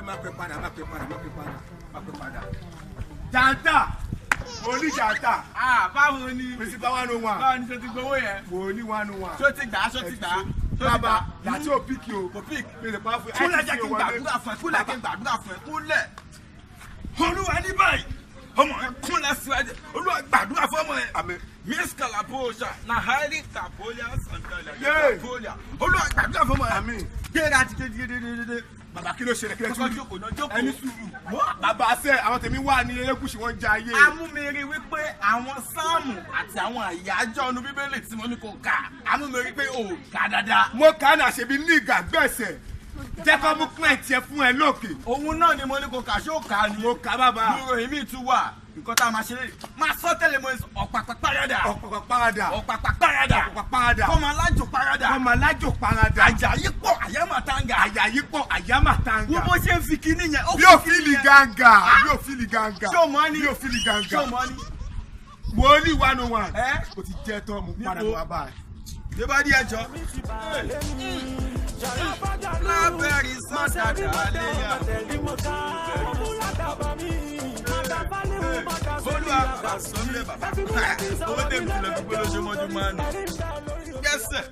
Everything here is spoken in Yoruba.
Má pẹ́ padà. Janta. Only Janta. Báwo ni? Principal 101. Báwo ni ṣe ti gbowó yẹn? Mo ní 101. Ṣó ti gbà? Baba, láti o pick o. Kò pick. Mi lè pa fún ẹ. Kúlẹ̀ jẹ́ kí n gbàdúrà fún ẹ. Kúlẹ̀. Olúwa ní báyìí. Ọmọ ẹ kúnlẹ̀ síwájú. Olúwa gbàdúrà fún ọmọ ẹ. Àmín. Miss Kalaposha na highly Kapolia Sandalia. Yay. Olúwa gbàdúrà fún ọmọ ẹ. Àmín. Gbéra ti dédédédédé. Bàbá kí ló ṣẹlẹ̀ kí ló tún jókòó náà jókòó. Ẹni sùúrù. Bàbá ṣe àwọn tèmi wà ní Elégùṣì wọ́n jẹ ayé. Amúmeri wípé àwọn sáàmù àti àwọn àyájọ́ ọ̀nù bíbélì tí mo ní kò kà. Amúmeri pé ò kà dáadáa. Mo kà á nà ṣebí ní ìgbà gbẹ̀sẹ̀. Jẹ́ kó mú client yẹn fún ẹ lókè. Òun náà ni mo ní kò kà ṣé ò kà ni. Mo kà bàbá. Dúró èmi tún wà. Nǹkan tá a máa ṣe lè máa sọ tẹ́lẹ̀ mọ́ ọ̀pàpà parada. Ọ̀pàpà parada. Ọ̀pàpà parada. Ọ̀pàpà parada. Kọ́mọ alájò parada. Kọ́mọ alájò parada. Àjàyí pọ̀ àyámàtanga. Àyàyí pọ̀ àyámàtanga. Wo bó ṣe ń fi kíní yẹn. Yóò fìlì gàǹgà. Yóò fìlì gàǹgà. Ṣé o mọ̀ ni? Yóò fìlì gàǹgà. Ṣé o mọ̀ ni? Mo ní 101. Ẹ́ o ti jẹ́ tán mo padà wá báyìí. Ṣé bá dí ẹjọ́? Lábẹ́rì sọ́dàdà léyà. Olúwa kà sọ́lé bàbá. Owó tèmi ti lọ fi gbé lóṣù mọ́jú máa nù. Yẹ́sẹ̀.